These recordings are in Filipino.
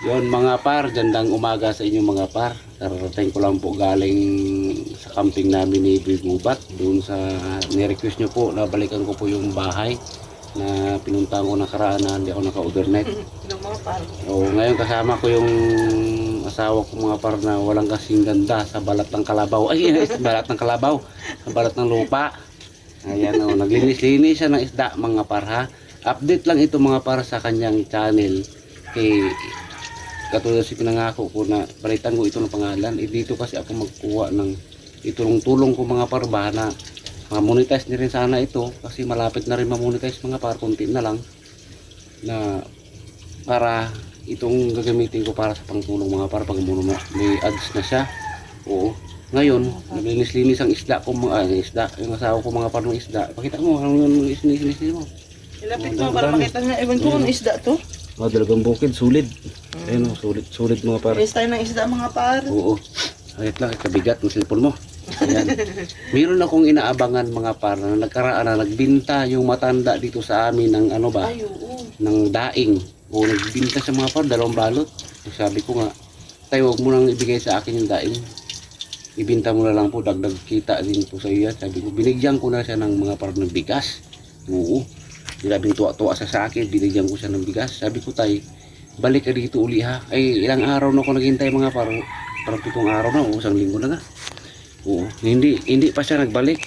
Yon mga par, gandang umaga sa inyong mga par. Kararating ko lang po galing sa camping namin ni Bigubat. Doon sa nirequest nyo po na balikan ko po yung bahay na pinuntahan ko nakaraan na hindi ako naka-overnight. Ng mga par. O, ngayon kasama ko yung asawa ko mga par na walang kasing ganda sa balat ng kalabaw. Ay, sa balat ng kalabaw. Sa balat ng lupa. Ayan o, naglinis-linis siya ng isda mga par ha. Update lang ito mga par sa kanyang channel. Katulad si pinangako ko na balitan ko ito ng pangalan. Dito kasi ako magkuha ng itulong-tulong ko mga par ba na ma-monetize na rin sana ito. Kasi malapit na rin ma-monetize mga par. Kunti na lang. Na para itong gagamitin ko para sa pangtulong mga par. Pag may ads na siya. Oo. Ngayon, naglinis-linis ang isda ko mga isda. Yung asawa ko mga par ng isda. Pakita mo, ano yung islinis mo? Ilapit mo para makita nga. Ewan ko kung isda to. Dalawang bukid, sulit. Ayun, sulit mga par. Race tayo ng isda mga par. Oo. Ayun lang, kabigat ng cellphone mo. Ayan. Meron akong inaabangan mga par na nagkaraan na nagbinta yung matanda dito sa amin ng ano ba? Ay, oo. Ng daing. O nagbinta sa mga par, 2 balot. Sabi ko nga, tayo huwag mo nang ibigay sa akin yung daing. Ibinta mo na lang po, dagdag kita din po sa iyo. Sabi ko, binigyan ko na siya ng mga par ng bigas. Oo. Grabing tuwa-tuwa sa akin, binigyan ko siya ng bigas. Sabi ko tay, balik ka dito uli ha. Ay ilang araw na ako naghintay mga parang 7 araw na o 1 linggo na nga. Oo, hindi pa siya nagbalik.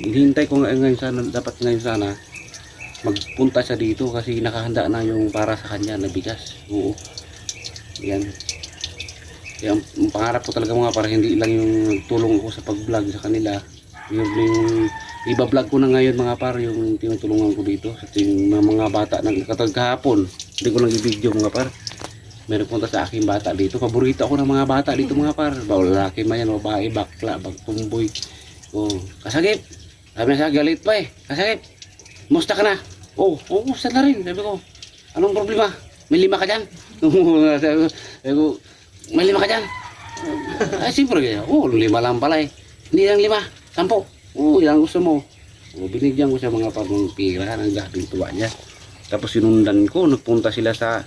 Hinihintay ko ngayon sana, dapat ngayon sana magpunta siya dito kasi nakahanda na yung para sa kanya na bigas. Oo. Yan. Kaya ang pangarap ko talaga mga para hindi lang yung tulong ko sa pag-vlog sa kanila. Yung iba-vlog ko na ngayon mga par yung tinutulungan ko dito sa mga bata na katulad kahapon. Hindi ko lang i-video mga par. Meron punta sa aking bata dito. Paborito ako ng mga bata dito mga par. Lalaki man yan, babae, bakla, bagtumboy. Oh, kasagip. Sabi na siya, galit pa eh. Kasagip. Musta ka na? Musta na rin. Sabi ko, anong problema? May 5 ka dyan? Sabi ko, may 5 ka dyan? Ay, siyempre kaya. 5 lang pala eh. Hindi lang 5, 10. Yan gusto mo. Binigyan ko siya mga pagong pira. Ang gabing tuwa niya. Tapos sinundan ko. Nagpunta sila sa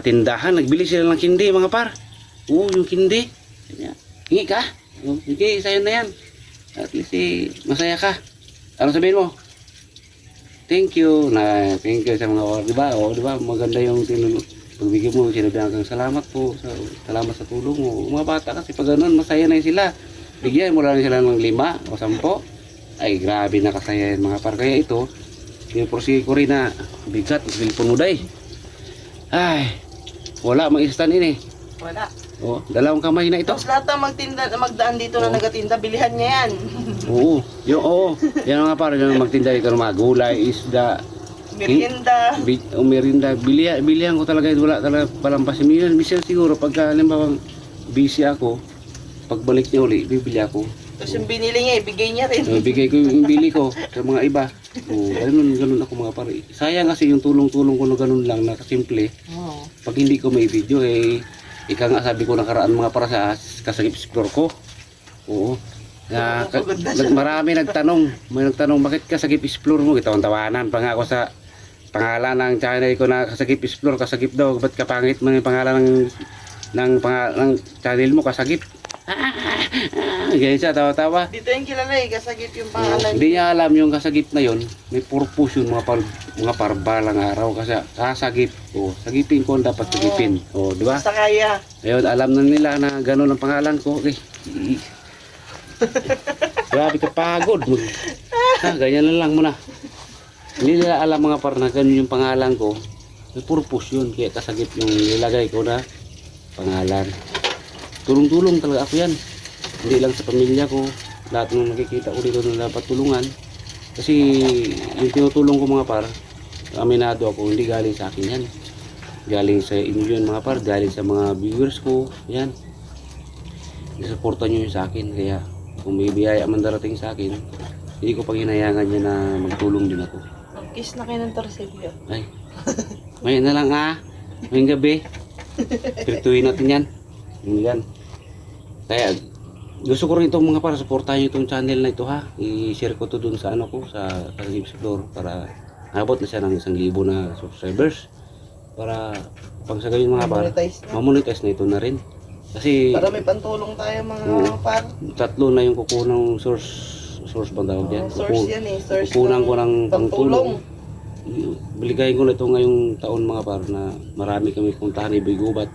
tindahan. Nagbili sila ng kindi mga par. Yung kindi. Hingi ka. Hingi sa'yo na yan. At least masaya ka. Ano sabihin mo? Thank you. Thank you sa mga par. Diba? Diba? Maganda yung tinulong. Pagbigyan mo, sinabihan kang salamat po. Salamat sa tulong mo. Mga bata kasi pag ganun, masaya na sila. Bigyan mo lang sila ng 5 o 10. Ay grabe na kasaya yan mga par. Kaya ito pinupursige ko rin na bigat cellphone mo day. Ay wala mag-instant ini. Wala. 2 kamay na ito. Tapos lahat ng magdaan dito na nagatinda, bilihan niya yan. Yan mga par, yung magtinda dito ng mga gulay, isda, Merienda. merienda. Bilihan ko talaga. Wala talaga palampasin. Minsan siguro pagka halimbawa busy ako, pagbalik niya uli, bibili ako. Tapos yung binili niya, ibigay niya rin. Bigay ko yung bili ko sa mga iba. Ganun ako mga pare. Sayang kasi yung tulong-tulong ko na ganun lang, nakasimple. Pag hindi ko may video, ika nga sabi ko nakaraan mga para sa kasagip explore ko. Oo. Marami nagtanong. May nagtanong, bakit kasagip explore mo? Kitawan-tawanan pa nga ako sa pangalan ng channel ko na kasagip explore, kasagip daw. Ba't kapangit mo yung pangalan ng channel mo, kasagip? Ganyan siya, tawa-tawa. Dito yung kilala kasagip yung pangalan. Hindi niya alam yung kasagip na yon. May purpose yun mga parbalang araw kasi kasagip. Sagipin ko dapat sagipin. Di ba? Basta kaya. Ayun, alam na nila na gano'n ang pangalan ko. Okay. Grabe ka pagod. Ganyan lang muna. Hindi nila alam mga par na gano'n yung pangalan ko. May purpose yun. Kaya kasagip yung nilagay ko na pangalan. Tulong-tulong talaga ako yan. Hindi lang sa pamilya ko. Lahat ng nakikita ko dito na dapat tulungan. Kasi yung tinutulong ko mga par, aminado ako, hindi galing sa akin yan. Galing sa inyo yun mga par, galing sa mga viewers ko. Yan. Isuporta nyo yun sa akin. Kaya kung may biyaya man darating sa akin, hindi ko pang hinayangan niya na magtulong din ako. Kiss na kayo ng torsilyo. Ay, may na lang may gabi. Pirtuhin natin yan. Yan. Kaya gusto ko rin itong mga para supportahan nyo itong channel na ito ha. I-share ko to dun sa ano ko, sa Kasagip Explore para abot na siya ng 1,000 na subscribers. para pag sa gayon mga par, Monetize na. mamonetize na ito na rin. Kasi Para may pantulong tayo mga Oo. par. tatlo na yung kukunang source bang tawag yan? Source yan eh. Source Kukunan ko ng pangtulong. pantulong. Biligayin ko na ito ngayong taon mga par na marami kami puntahan ni Bigubat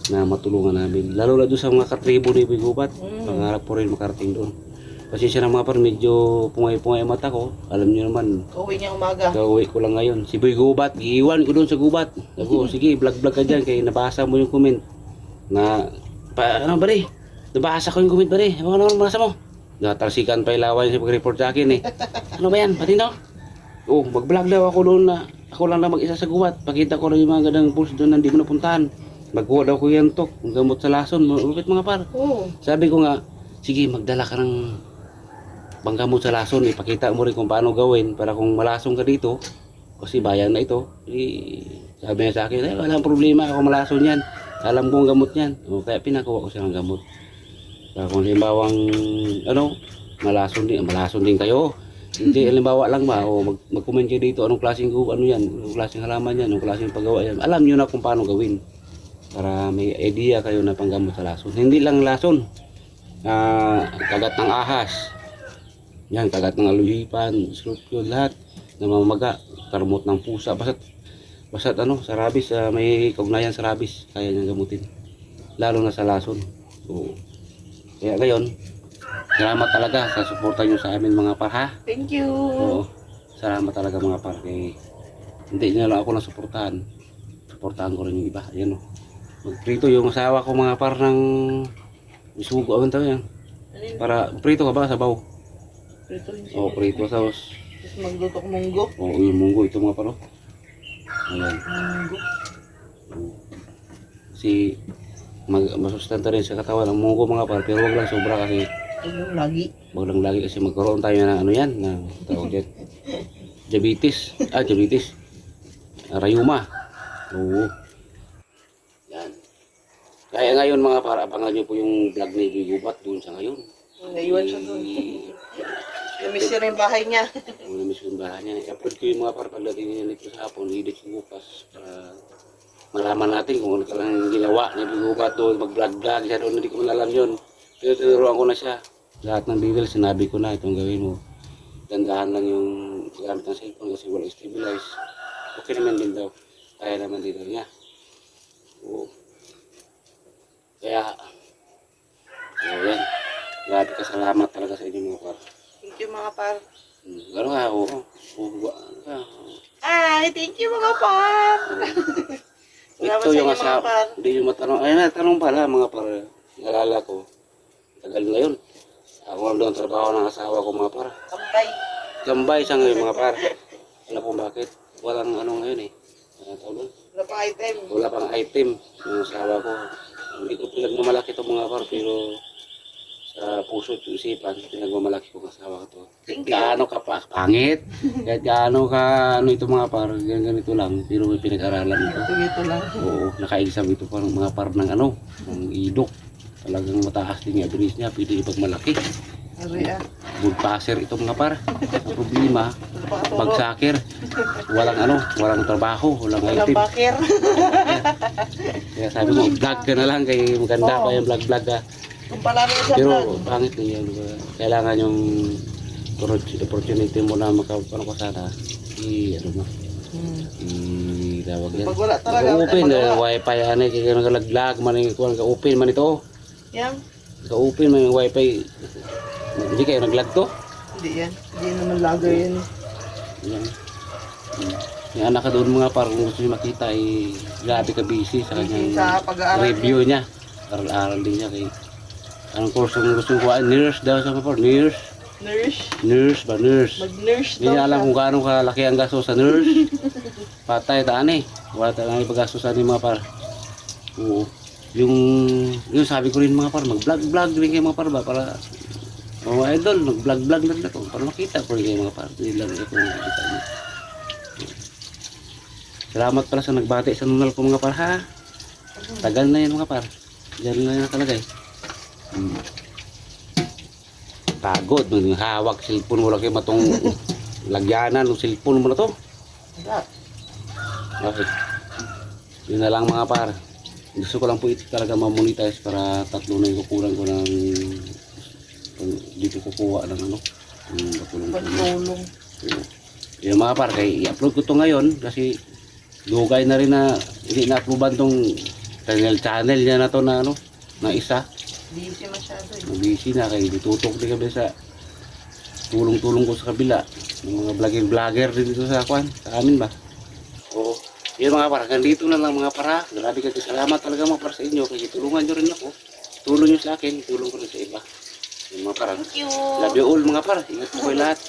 na matulungan namin. Lalo na doon sa mga katribo ni Bigubat, pangarap ko rin makarating doon. Pasensya na mga par, medyo pungay-pungay ang mata ko. Alam niyo naman, Uwi niya umaga. kauwi ko lang ngayon. Si Boy Gubat, iiwan ko doon sa Gubat. Ako, sige, vlog-vlog ka dyan kaya nabasa mo yung comment. Na, ano ba rin? Nabasa ko yung comment ba rin? Ano naman nabasa mo? Natalsikan pa ilawan siya pag-report sa akin eh. Ano ba yan? Pati na? Oh, mag-vlog daw ako doon na ako lang na mag-isa sa Gubat. Pakita ko lang yung mga gandang post doon na hindi mo napuntahan. Magkuha daw ko yan to. Ang gamot sa lason. Malupit mga par. Oo. Sabi ko nga, sige, magdala ka ng panggamot sa lason, ipakita mo rin kung paano gawin para kung malasong ka dito, kasi bayan na ito, sabi niya sa akin, walang problema ako malason yan, alam ko ang gamot yan, o, kaya pinakuha ko siya ng gamot. Kaya kung halimbawang, malason din kayo, hindi halimbawa lang ba, o mag-comment kayo dito, anong klaseng ano yan, anong klaseng halaman yan, anong klaseng paggawa yan, alam nyo na kung paano gawin, para may idea kayo na panggamot sa lason. Hindi lang lason, kagat ng ahas, yan, kagat ng aluhipan, scorpio, lahat, namamaga, karmot ng pusa, basta't sa rabis, may kaugnayan sa rabis, kaya niyang gamutin. Lalo na sa lason. So, kaya ngayon, salamat talaga sa suporta niyo sa amin mga par, ha? Thank you. Oo, salamat talaga mga par, kay hindi niyo lang ako nasuportahan. Suportahan ko rin yung iba, yan o. Magprito yung asawa ko mga par ng isugo, ano tawag yan? Para, prito ka ba, sabaw? Prito rin siya. Oo, prito sa sauce. Tapos magluto ko munggo. Oo, yung munggo, ito mga paro. Ayan. Munggo. Kasi masustento rin sa katawan ng munggo mga par, pero wag lang sobra kasi Yung lagi. wag lang lagi kasi magkaroon tayo ng ano yan, na tawag dyan. Diabetes. Diabetes. Rayuma. Oo. Yan. Kaya ngayon mga par, abangan nyo po yung vlog ni Bigubat doon sa ngayon. Naiwan siya doon. Namiss niya na yung bahay niya. Kung namiss ko yung bahay niya, i-upload ko yung mga par pagdating niya nito sa hapon, i-edit ko bukas para malaman natin kung ano talagang ginawa ni Bigubat doon, mag-vlog-vlog siya doon, hindi ko man alam yun. Pero tinuruan ko na siya. Lahat ng details, sinabi ko na itong gawin mo. Dandahan lang yung gamit ng cellphone kasi wala stabilize. Okay naman din daw. Kaya naman dito niya. Oo. Kaya, yan. Grabe ka, salamat talaga sa inyo mga par. Thank you mga par. Gano'n nga ako. Ay, thank you mga par. Salamat Ito sa yung inyo mga asawa. par. Hindi yung matanong. Ay, natanong pala mga par. Nalala ko. Tagal na yun. Ako lang doon trabaho ng asawa ko mga par. Kampay. Gambay siya ngayon mga par. Alam ko bakit. Walang ano ngayon eh. Ano tawag doon? Wala pang item. Wala pang item. Yung asawa ko. Hindi ko pinagmamalaki ito mga par. Pero sa puso at isipan, pinagmamalaki ko asawa ko to. Thank you. Gaano ka pa pangit. Kahit gaano ka ano ito mga par. Ganito lang. Pero may pinag-aralan ito. Ito lang. Oo, naka-exam ito parang mga par ng ano, ng idok. Talagang mataas din yung average niya, pwede ipagmalaki. Ari ah. Good passer ito mga par. Ang problema, Wala pang aturo. bagsaker. Walang trabaho, walang Walang item. bakir. Kaya sabi mo, vlog ka na lang, kay maganda pa yung vlog ka. Kung pala rin sa Pero vlog. pangit din yan. Kailangan yung opportunity mo na magkaano ka sana. Ano mo, tawag yan. Pag wala talaga. Open, wala. wifi ano, kaya nag-lag man, open man ito. Yan. Ka-open man yung wifi. Hindi kayo nag-lag to? Hindi yan. Hindi naman lager yan. Yan. Yung anak ka doon mga par, kung gusto nyo makita, grabe ka busy sa kanyang Sa pag-aaral review niya. Aral-aral din niya kay anong course yung gusto nyo kuha? Nurse daw sa mga par. Nurse. Nurse. Nurse. Mag-nurse Hindi daw niya alam siya. kung gaano kalaki ang gasto sa nurse. Patay taan eh. Wala tayong ipagasto sa mga par. Oo. Yung sabi ko rin mga par, mag-vlog rin kayo mga par ba para mga idol, mag-vlog na rin ako para makita ko rin kayo mga par. Hindi lang ito nakikita niyo. Salamat pala sa nagbati sa nunal ko mga par ha. Tagal na yan mga par. Diyan na yan nakalagay. Pagod, hawak cellphone mo lang kayo matong lagyanan ng cellphone mo na to. Wala. Okay. Yun na lang mga par. Gusto ko lang po ito talaga ma-monetize para 3 na yung kukulang ko ng dito kukuha ng ano. Patulong. Pagtulong. Yung mga par, kaya i-upload ko to ngayon kasi lugay na rin na hindi na-approvean tong channel niya na to na ano, na isa. Busy masyado eh. Busy na kaya ditutok din kami sa tulong-tulong ko sa kabila. Yung mga vlogger din dito sa kwan, sa amin ba? Oo. Yun mga para, ganito na lang mga para. Grabe kayo, salamat talaga mga para sa inyo kasi tulungan nyo rin ako. Tulong nyo sa akin, tulong ko rin sa iba. Yung mga para. Thank you. Love you all mga para. Ingat po kayo lahat.